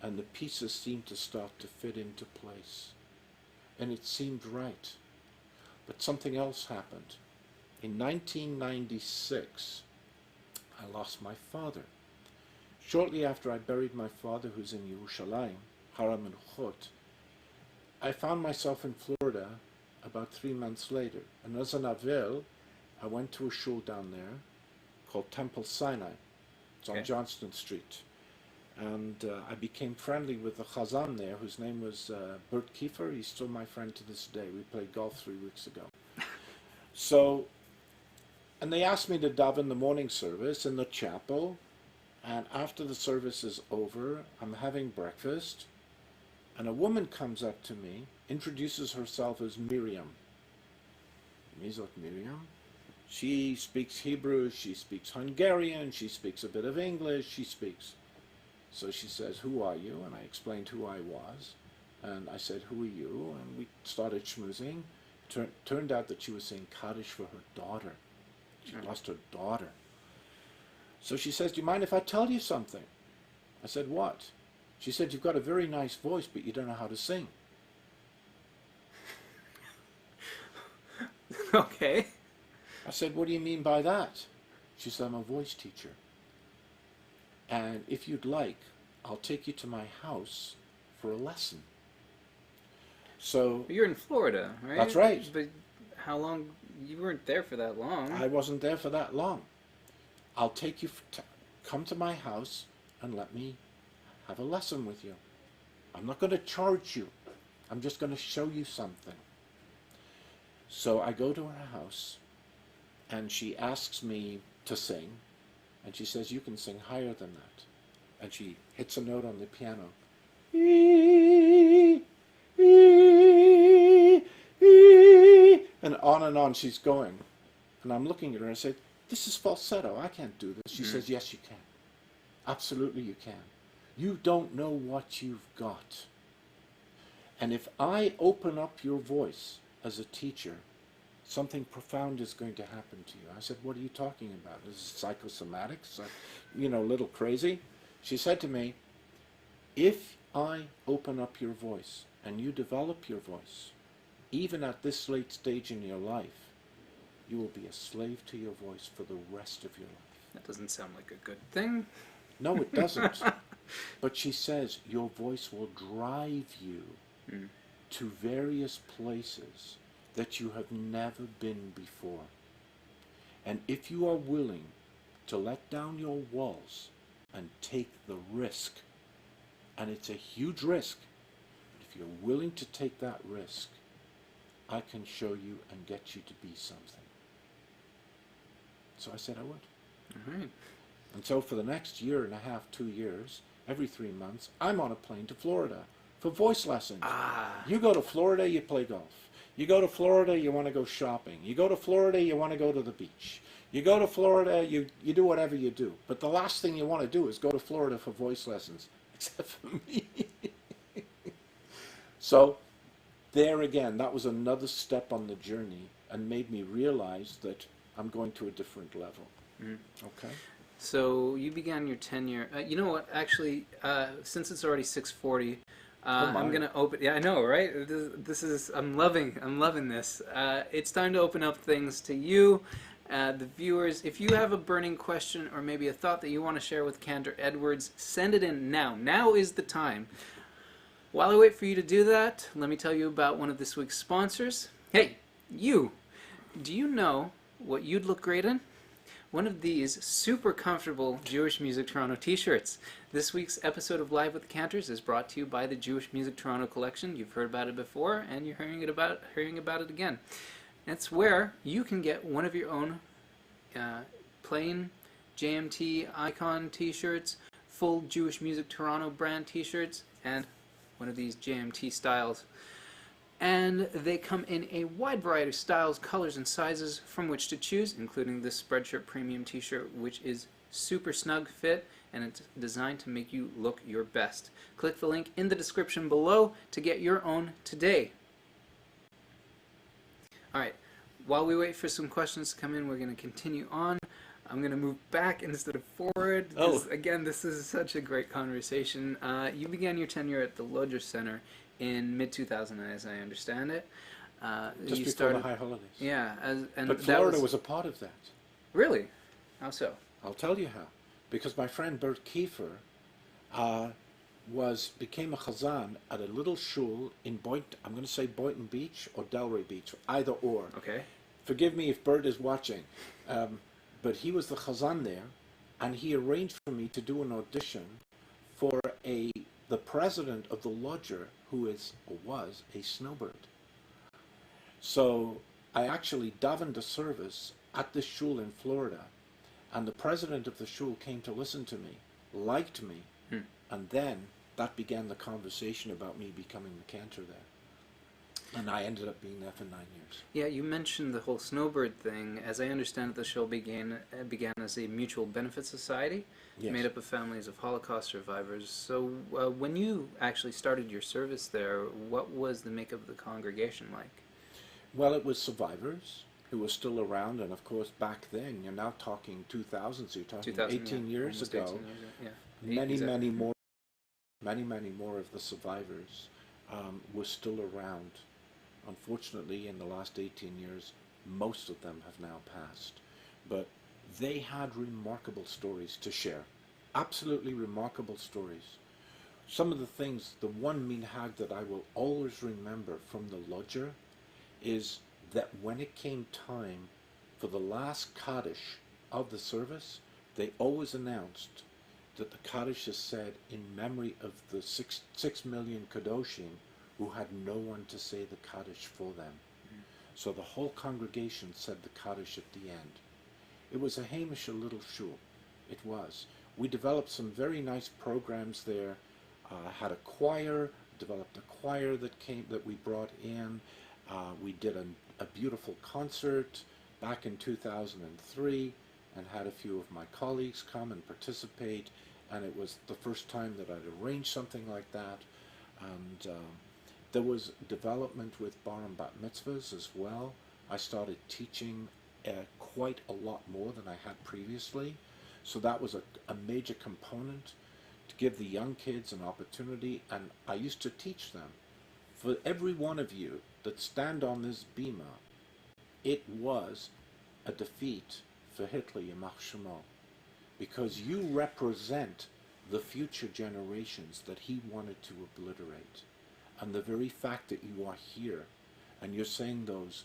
and the pieces seemed to start to fit into place. And it seemed right. But something else happened. In 1996, I lost my father. Shortly after I buried my father, who's in Yerushalayim, Haram and Chot, I found myself in Florida about 3 months later. And as an Avel, I went to a shul down there called Temple Sinai. It's on Johnston Street. And I became friendly with the Chazan there, whose name was Bert Kiefer. He's still my friend to this day. We played golf 3 weeks ago. So, and they asked me to daven the morning service in the chapel. And after the service is over, I'm having breakfast. And a woman comes up to me, introduces herself as Miriam. Mizot Miriam. She speaks Hebrew, she speaks Hungarian, she speaks a bit of English, she speaks. So she says, "Who are you?" And I explained who I was. And I said, "Who are you?" And we started schmoozing. Turned out that she was saying Kaddish for her daughter. She lost her daughter. So she says, "Do you mind if I tell you something?" I said, "What?" She said, "You've got a very nice voice, but you don't know how to sing." Okay. I said, "What do you mean by that?" She said, "I'm a voice teacher. And if you'd like, I'll take you to my house for a lesson." So But you're in Florida, right? That's right. But how long? You weren't there for that long. I wasn't there for that long. "I'll take you, come to my house and let me have a lesson with you. I'm not going to charge you. I'm just going to show you something." So I go to her house, and she asks me to sing, and she says, "You can sing higher than that." And she hits a note on the piano. And on she's going. And I'm looking at her and I said, "This is falsetto. I can't do this." She says, "Yes, you can. Absolutely you can. You don't know what you've got. And if I open up your voice as a teacher, something profound is going to happen to you." I said, "What are you talking about? Is this psychosomatic? A little crazy?" She said to me, "If I open up your voice and you develop your voice, even at this late stage in your life, you will be a slave to your voice for the rest of your life." That doesn't sound like a good thing. No, it doesn't. But she says your voice will drive you to various places that you have never been before. And if you are willing to let down your walls and take the risk, and it's a huge risk, but if you're willing to take that risk, I can show you and get you to be something. So I said I would. All right. And so for the next year and a half, 2 years, every 3 months, I'm on a plane to Florida for voice lessons. You go to Florida, you play golf. You go to Florida, you want to go shopping. You go to Florida, you want to go to the beach. You go to Florida, you do whatever you do. But the last thing you want to do is go to Florida for voice lessons, except for me. So there again, that was another step on the journey and made me realize that I'm going to a different level. Okay? So you began your tenure. You know what? Actually, since it's already 6:40, I'm gonna open. Yeah, I know, right? This is. I'm loving this. It's time to open up things to you, the viewers. If you have a burning question or maybe a thought that you want to share with Cantor Edwards, send it in now. Now is the time. While I wait for you to do that, let me tell you about one of this week's sponsors. Hey, you! do you know what you'd look great in? One of these super comfortable Jewish Music Toronto t-shirts. This week's episode of Live with the Cantors is brought to you by the Jewish Music Toronto collection. You've heard about it before, and you're hearing about it again. It's where you can get one of your own plain JMT icon t-shirts, full Jewish Music Toronto brand t-shirts, and one of these JMT styles. And they come in a wide variety of styles, colors, and sizes from which to choose, including this Spreadshirt Premium t-shirt, which is super snug fit, and it's designed to make you look your best. Click the link in the description below to get your own today. Alright, while we wait for some questions to come in, we're going to continue on. I'm going to move back instead of forward. Again, this is such a great conversation. You began your tenure at the Lodger Center in mid-2000, as I understand it. Just before the high holidays. Yeah. But Florida was a part of that. Really? How so? I'll tell you how. Because my friend Bert Kiefer became a chazan at a little shul in I'm going to say Boynton Beach or Delray Beach, either or. Okay. Forgive me if Bert is watching. But he was the chazan there, and he arranged for me to do an audition for the president of the lodger, who was a snowbird. So I actually davened a service at this shul in Florida, and the president of the shul came to listen to me, liked me, and then that began the conversation about me becoming the cantor there. And I ended up being there for 9 years. Yeah, you mentioned the whole snowbird thing. As I understand it, the show began as a mutual benefit society, Yes. made up of families of Holocaust survivors. So when you actually started your service there, what was the makeup of the congregation like? Well, it was survivors who were still around, and of course back then, you're now talking 2000, so you're talking 18 years ago. 18 years, yeah. Many more of the survivors were still around. Unfortunately, in the last 18 years, most of them have now passed. But they had remarkable stories to share. Absolutely remarkable stories. Some of the things, the one minhag that I will always remember from the lodger is that when it came time for the last Kaddish of the service, they always announced that the Kaddish is said in memory of the 6 million Kadoshim who had no one to say the Kaddish for them. So the whole congregation said the Kaddish at the end. It was a Hamish little shul. It was. We developed some very nice programs there. Had a choir, developed a choir that we brought in. We did a beautiful concert back in 2003 and had a few of my colleagues come and participate, and it was the first time that I'd arranged something like that. And there was development with bar and bat mitzvahs as well. I started teaching quite a lot more than I had previously, so that was a major component to give the young kids an opportunity, and I used to teach them. For every one of you that stand on this bima, it was a defeat for Hitler, Yamach Shemo, because you represent the future generations that he wanted to obliterate. And the very fact that you are here and you're saying those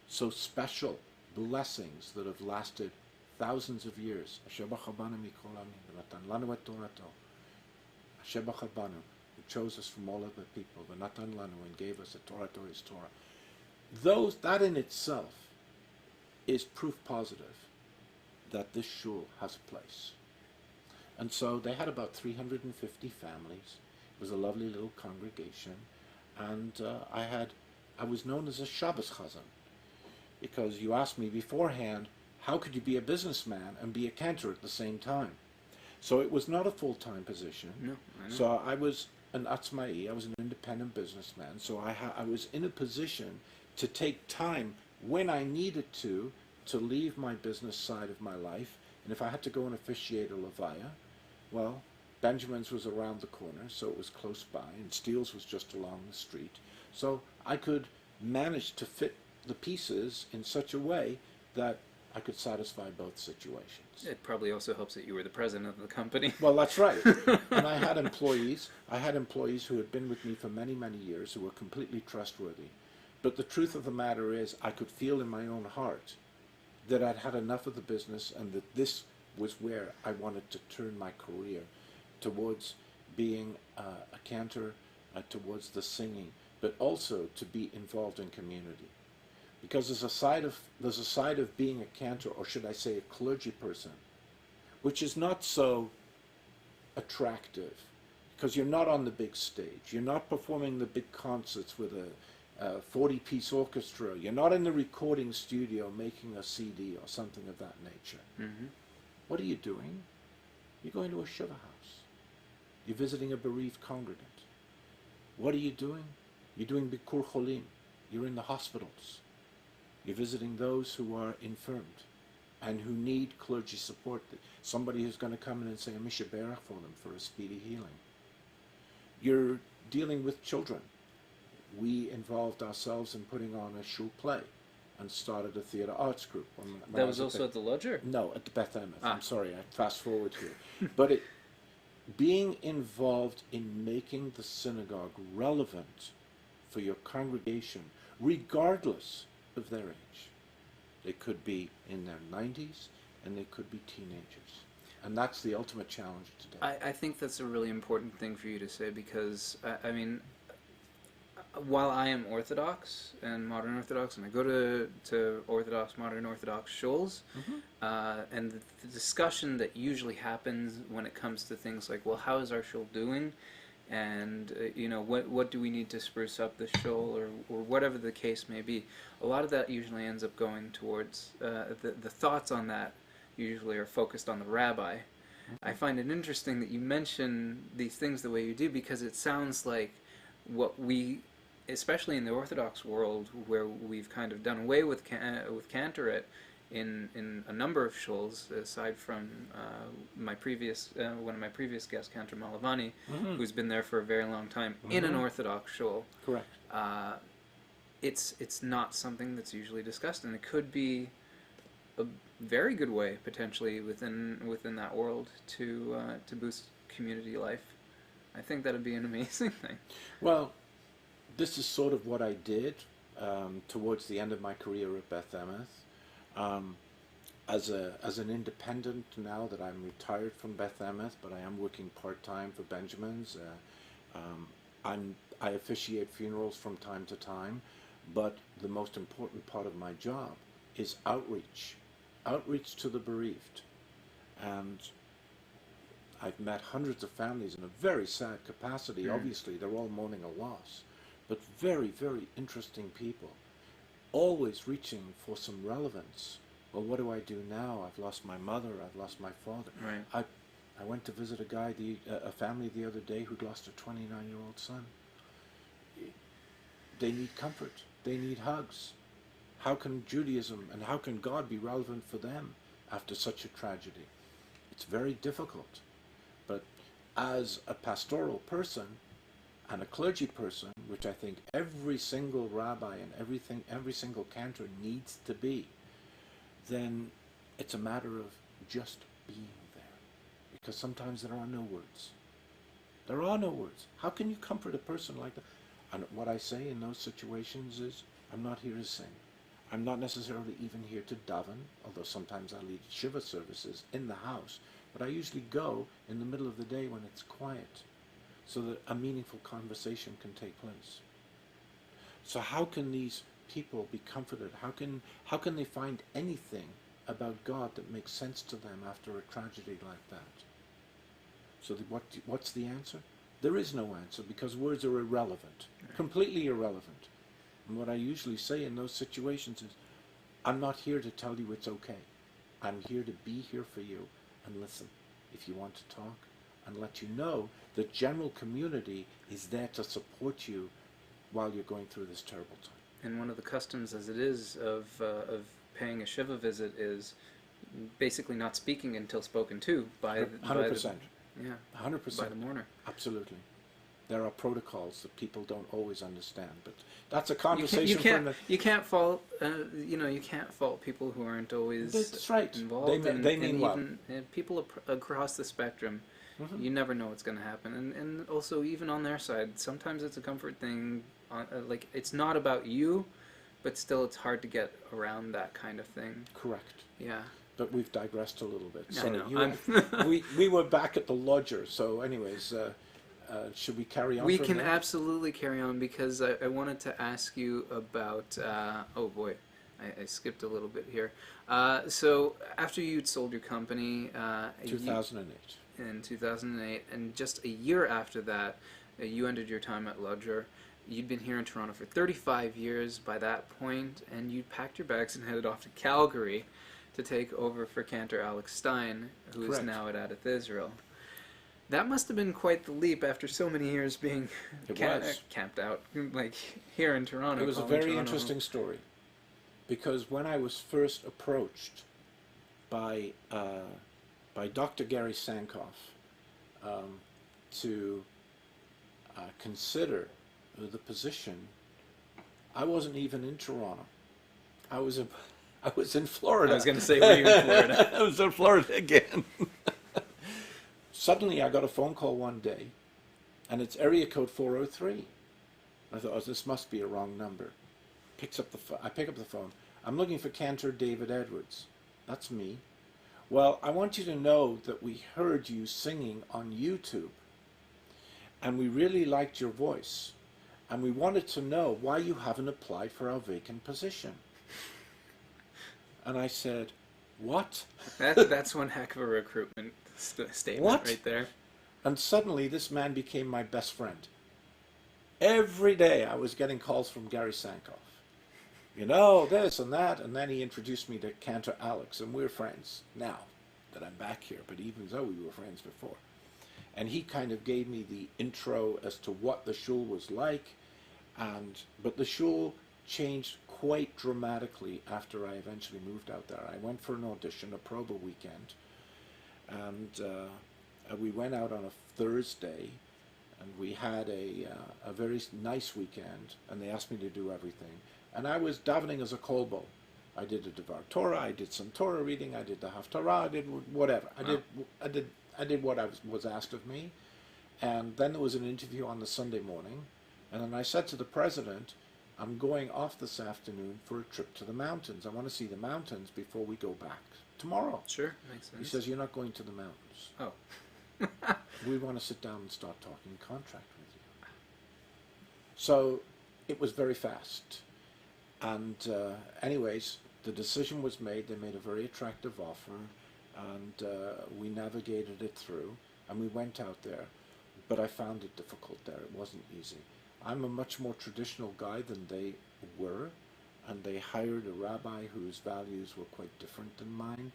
so special blessings that have lasted thousands of years. Who chose us from all other people, V'natan lanu, and gave us a Torah to his Torah. That in itself is proof positive that this shul has a place. And so they had about 350 families. It was a lovely little congregation, and I was known as a Shabbos Chazan, because you asked me beforehand, how could you be a businessman and be a cantor at the same time? So it was not a full-time position. No, I know. So I was an atzmai, I was an independent businessman, so I was in a position to take time when I needed to leave my business side of my life, and if I had to go and officiate a levaya, well, Benjamin's was around the corner, so it was close by, and Steele's was just along the street. So I could manage to fit the pieces in such a way that I could satisfy both situations. It probably also helps that you were the president of the company. Well, that's right. And I had employees who had been with me for many, many years who were completely trustworthy. But the truth of the matter is, I could feel in my own heart that I'd had enough of the business, and that this was where I wanted to turn my career towards being a cantor, towards the singing, but also to be involved in community. Because there's a side of being a cantor, or should I say a clergy person, which is not so attractive, because you're not on the big stage, you're not performing the big concerts with a 40-piece orchestra, you're not in the recording studio making a CD or something of that nature. Mm-hmm. What are you doing? You're going to a shiva house. You're visiting a bereaved congregant. What are you doing? You're doing Bikur Cholim. You're in the hospitals. You're visiting those who are infirmed and who need clergy support. Somebody who's going to come in and say a Misha Berach for them for a speedy healing. You're dealing with children. We involved ourselves in putting on a shul play and started a theatre arts group. That was also at the lodge? No, at the Beth Emeth. I'm sorry, I fast forward here. But being involved in making the synagogue relevant for your congregation, regardless of their age. They could be in their 90s and they could be teenagers. And that's the ultimate challenge today. I think that's a really important thing for you to say, because, I mean, while I am Orthodox and modern Orthodox, and I go to Orthodox, modern Orthodox shuls, and the discussion that usually happens when it comes to things like, well, how is our shul doing? And, you know, what do we need to spruce up the shul, or whatever the case may be. A lot of that usually ends up going towards, the thoughts on that usually are focused on the rabbi. I find it interesting that you mention these things the way you do, because it sounds like what we, especially in the Orthodox world, where we've kind of done away with Cantor in a number of shuls, aside from my previous one of my previous guests, Cantor Malavani, who's been there for a very long time in an Orthodox shul. Correct. It's not something that's usually discussed, and it could be a very good way potentially within that world to boost community life. I think that'd be an amazing thing. Well, this is sort of what I did towards the end of my career at Beth Emeth. As an independent, now that I'm retired from Beth Emeth, but I am working part-time for Benjamin's. I officiate funerals from time to time, but the most important part of my job is outreach to the bereaved. And I've met hundreds of families in a very sad capacity. Obviously, they're all mourning a loss, but very, very interesting people, always reaching for some relevance. Well, what do I do now? I've lost my mother, I've lost my father. Right. I went to visit a family the other day who'd lost a 29-year-old son. They need comfort, they need hugs. How can Judaism and how can God be relevant for them after such a tragedy? It's very difficult. But as a pastoral person and a clergy person, which I think every single rabbi and every single cantor needs to be, then it's a matter of just being there. Because sometimes there are no words. There are no words. How can you comfort a person like that? And what I say in those situations is, I'm not here to sing. I'm not necessarily even here to daven, although sometimes I lead Shiva services in the house. But I usually go in the middle of the day when it's quiet, so that a meaningful conversation can take place. So how can these people be comforted? How can they find anything about God that makes sense to them after a tragedy like that? So what's the answer? There is no answer, because words are irrelevant, completely irrelevant. And what I usually say in those situations is, I'm not here to tell you it's okay. I'm here to be here for you and listen if you want to talk, and let you know the general community is there to support you while you're going through this terrible time. And one of the customs, as it is, of paying a Shiva visit is basically not speaking until spoken to by 100%. Yeah, 100%. by the mourner. Absolutely. There are protocols that people don't always understand, but that's a conversation. You can't fault. You can't fault people who aren't always that's right. involved. They mean well. People across the spectrum, you never know what's going to happen, and also even on their side, sometimes it's a comfort thing. Like, it's not about you, but still it's hard to get around that kind of thing. Correct. Yeah. But we've digressed a little bit. I So know. we were back at the lodger. So anyways, should we carry on We from can there? absolutely carry on because I wanted to ask you about. Oh boy, I skipped a little bit here. So after you'd sold your company 2008. in 2008, and just a year after that, you ended your time at Lodger. You'd been here in Toronto for 35 years by that point, and you'd packed your bags and headed off to Calgary to take over for Cantor Alex Stein, who is Correct. now at Adith Israel. That must have been quite the leap after so many years being camped out, like here in Toronto. It was a calling very Toronto interesting story, because when I was first approached by Dr. Gary Sankoff to consider the position, I wasn't even in Toronto. I was in Florida. I was going to say, were you in Florida? I was in Florida again. Suddenly, I got a phone call one day, and it's area code 403. I thought, oh, this must be a wrong number. I pick up the phone. I'm looking for Cantor David Edwards. That's me. Well, I want you to know that we heard you singing on YouTube, and we really liked your voice, and we wanted to know why you haven't applied for our vacant position. And I said, what? That's one heck of a recruitment statement What? right there. And suddenly this man became my best friend. Every day I was getting calls from Gary Sankoff. You know, this and that, and then he introduced me to Cantor Alex, and we're friends now that I'm back here, but even though we were friends before. And he kind of gave me the intro as to what the shul was like, but the shul changed quite dramatically after I eventually moved out there. I went for an audition, a proba weekend, and we went out on a Thursday, and we had a very nice weekend, and they asked me to do everything. And I was davening as a kolbo. I did a Devar Torah, I did some Torah reading, I did the Haftarah, I did whatever. I did what was asked of me. And then there was an interview on the Sunday morning, and then I said to the president, I'm going off this afternoon for a trip to the mountains. I want to see the mountains before we go back tomorrow. Sure, makes sense. He says, you're not going to the mountains. Oh. We want to sit down and start talking contract with you. So it was very fast. And anyways, the decision was made. They made a very attractive offer, and we navigated it through, and we went out there. But I found it difficult there. It wasn't easy. I'm a much more traditional guy than they were, and they hired a rabbi whose values were quite different than mine.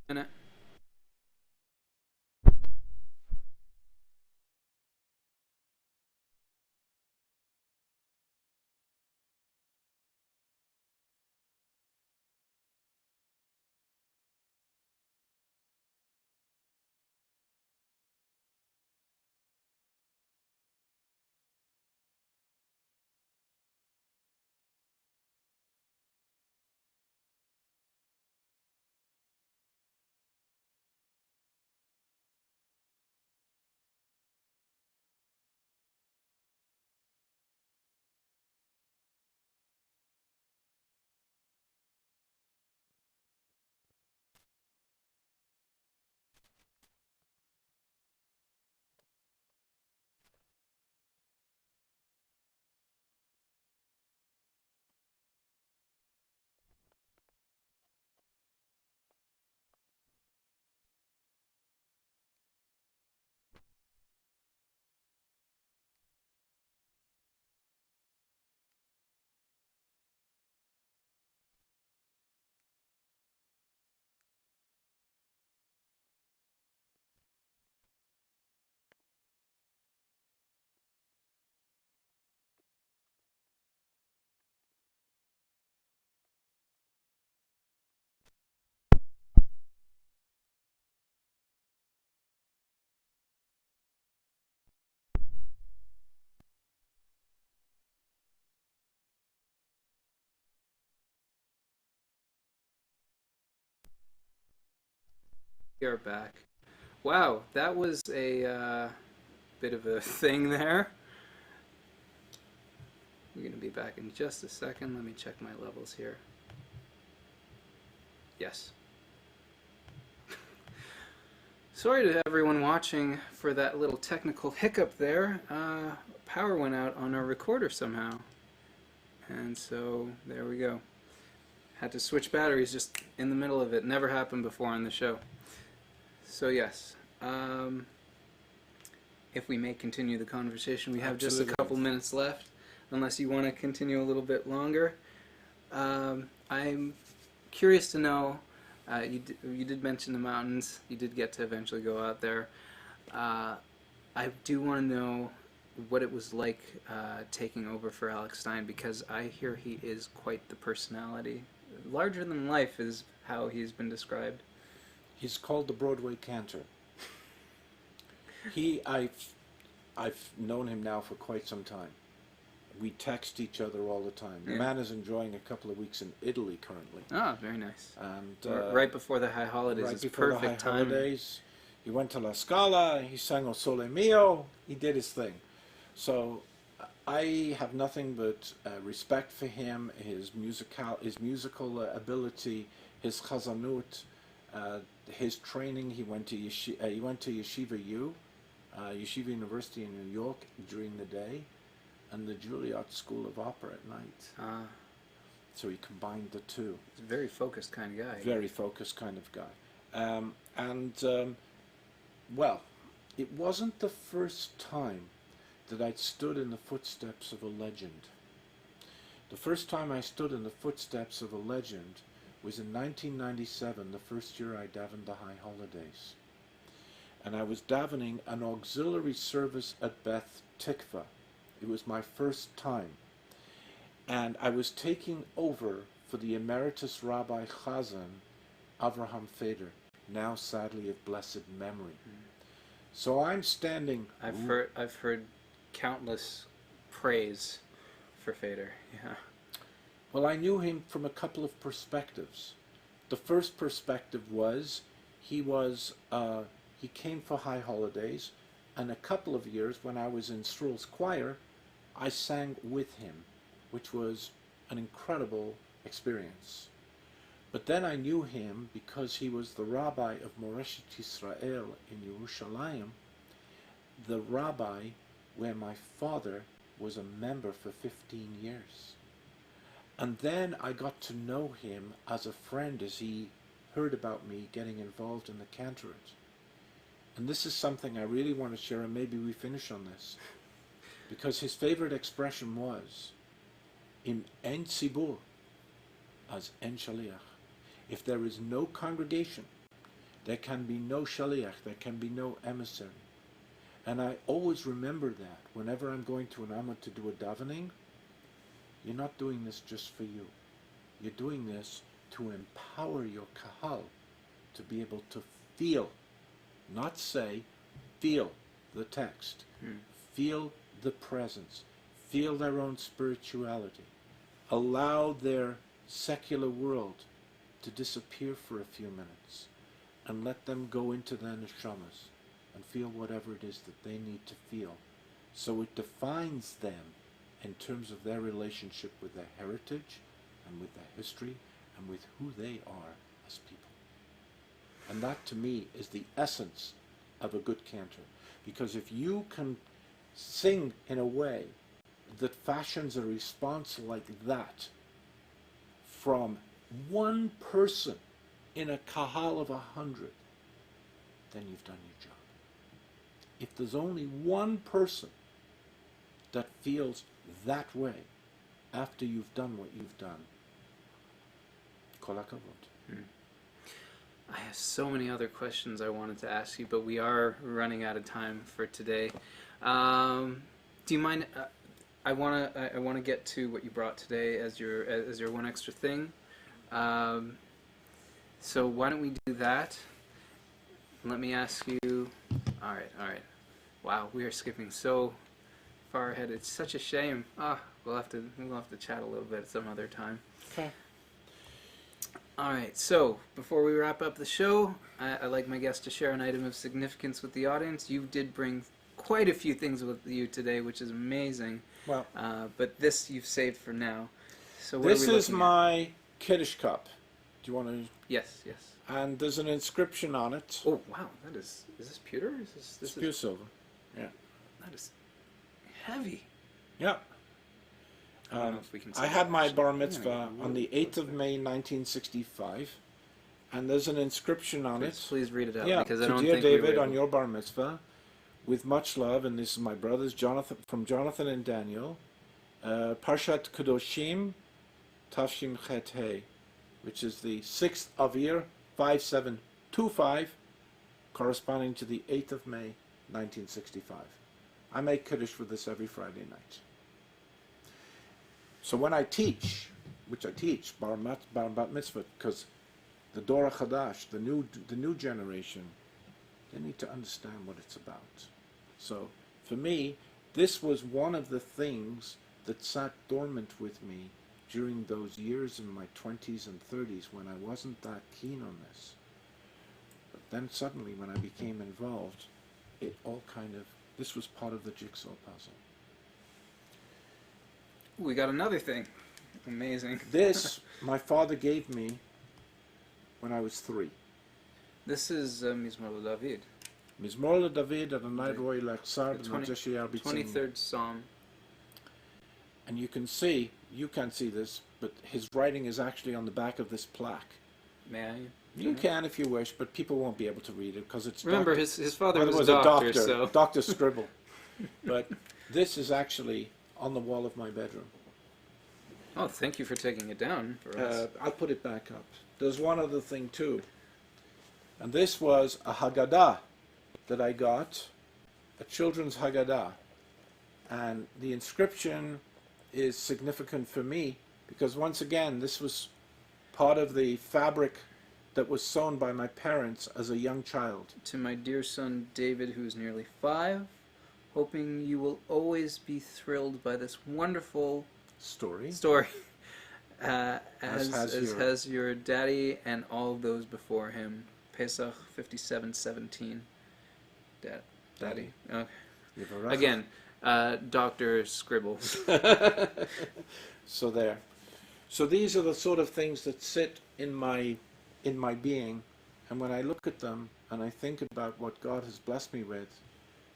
And We are back. Wow, that was a bit of a thing there. We're going to be back in just a second. Let me check my levels here. Yes. Sorry to everyone watching for that little technical hiccup there. Power went out on our recorder somehow. And so, there we go. Had to switch batteries just in the middle of it. Never happened before on the show. So yes, if we may continue the conversation, we have just a couple minutes left, unless you want to continue a little bit longer. I'm curious to know, you did mention the mountains, you did get to eventually go out there. I do want to know what it was like taking over for Alex Stein, because I hear he is quite the personality. Larger than life is how he's been described. He's called the Broadway Cantor. I've known him now for quite some time. We text each other all the time. The man is enjoying a couple of weeks in Italy currently. Oh, very nice. And right before the high holidays. Right it's before perfect the high time. holidays. He went to La Scala. He sang O Sole Mio. He did his thing. So I have nothing but respect for him, his musical ability, his chazanut, his training. He went to Yeshiva U, Yeshiva University in New York during the day, and the Juilliard School of Opera at night. So he combined the two. He's a very focused kind of guy. Very focused kind of guy. Well, it wasn't the first time that I'd stood in the footsteps of a legend. The first time I stood in the footsteps of a legend was in 1997, the first year I davened the High Holidays. And I was davening an auxiliary service at Beth Tikva. It was my first time. And I was taking over for the Emeritus Rabbi Chazan, Avraham Feder, now sadly of blessed memory. So I'm standing... I've heard countless praise for Feder. Yeah. Well, I knew him from a couple of perspectives. The first perspective was he came for High Holidays, and a couple of years when I was in Stroll's choir, I sang with him, which was an incredible experience. But then I knew him because he was the rabbi of Moreshet Yisrael in Yerushalayim, the rabbi where my father was a member for 15 years. And then I got to know him as a friend as he heard about me getting involved in the Cantors. And this is something I really want to share, and maybe we finish on this. Because his favorite expression was, Im en tzibur, as en shaliach. If there is no congregation, there can be no shaliach, there can be no emissary. And I always remember that whenever I'm going to an Amma to do a davening, you're not doing this just for you. You're doing this to empower your kahal to be able to feel, not say, feel the text, feel the presence, feel their own spirituality, allow their secular world to disappear for a few minutes, and let them go into their neshamas and feel whatever it is that they need to feel. So it defines them in terms of their relationship with their heritage and with their history and with who they are as people. And that to me is the essence of a good cantor. Because if you can sing in a way that fashions a response like that from one person in a kahal of 100, then you've done your job. If there's only one person that feels that way after you've done what you've done, kol hakavod. I have so many other questions I wanted to ask you, but we are running out of time for today. Do you mind? I want to get to what you brought today as your one extra thing. So why don't we do that? Let me ask you. All right. Wow, we are skipping so far ahead. It's such a shame. We'll have to chat a little bit some other time. Okay. All right, so before we wrap up the show, I like my guests to share an item of significance with the audience. You did bring quite a few things with you today, which is amazing. Well, But this you've saved for now. So what are this we is looking at? my Kiddush cup. Do you want to? Yes, yes. And there's an inscription on it. Oh wow, is this pewter? It's pure silver. Yeah. That is heavy. Yeah. I don't know if we can see I had that, my actually. bar Yeah, mitzvah on the 8th of May 1965, and there's an inscription on it. Please read it out, Yeah, because I to don't dear think we were David, able... on your bar mitzvah, with much love, and this is my brothers, Jonathan, from Jonathan and Daniel, Parshat Kedoshim, Tafshim Chet He, which is the 6th of year 5725, corresponding to the 8th of May 1965. I make Kiddush with this every Friday night. So when I teach, which I teach, bar mitzvah, because the Dora Chadash, the new generation, they need to understand what it's about. So for me, this was one of the things that sat dormant with me during those years in my 20s and 30s when I wasn't that keen on this. But then suddenly when I became involved, it all this was part of the jigsaw puzzle. We got another thing. Amazing. This, my father gave me when I was 3. This is Mizmor David. Mizmor David Adonai Roy Lachsar The B'Noteshiyah B'Tzim. 23rd Psalm. And you can see, you can't see this, but his writing is actually on the back of this plaque. May I? You can if you wish, but people won't be able to read it because it's Remember, doctor. his father Well, was it a doctor, so... Dr. Scribble. But this is actually on the wall of my bedroom. Oh, thank you for taking it down for us. I'll put it back up. There's one other thing too. And this was a Haggadah that I got, a children's Haggadah. And the inscription is significant for me because once again, this was part of the fabric that was sewn by my parents as a young child. To my dear son David, who is nearly 5, hoping you will always be thrilled by this wonderful Story. as has your daddy and all those before him. Pesach 57:17. Daddy. Okay. Again, Dr. Scribbles. So there. So these are the sort of things that sit in my being, and when I look at them and I think about what God has blessed me with,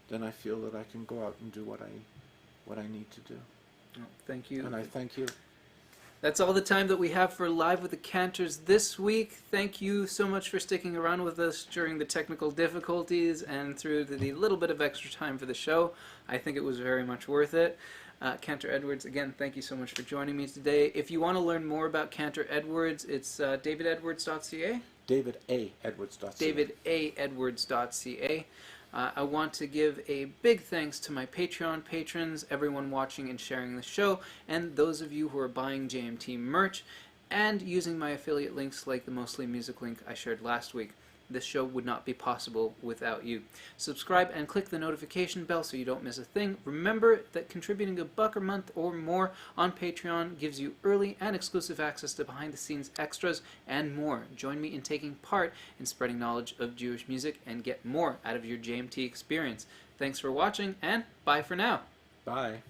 then I feel that I can go out and do what I need to do. Oh, thank you. And I thank you. That's all the time that we have for Live with the Cantors this week. Thank you so much for sticking around with us during the technical difficulties and through the little bit of extra time for the show. I think it was very much worth it. Cantor Edwards, again, thank you so much for joining me today. If you want to learn more about Cantor Edwards, it's davidedwards.ca? davidedwards.ca. davidedwards.ca. I want to give a big thanks to my Patreon patrons, everyone watching and sharing the show, and those of you who are buying JMT merch and using my affiliate links like the Mostly Music link I shared last week. This show would not be possible without you. Subscribe and click the notification bell so you don't miss a thing. Remember that contributing $1 a month or more on Patreon gives you early and exclusive access to behind-the-scenes extras and more. Join me in taking part in spreading knowledge of Jewish music and get more out of your JMT experience. Thanks for watching, and bye for now. Bye.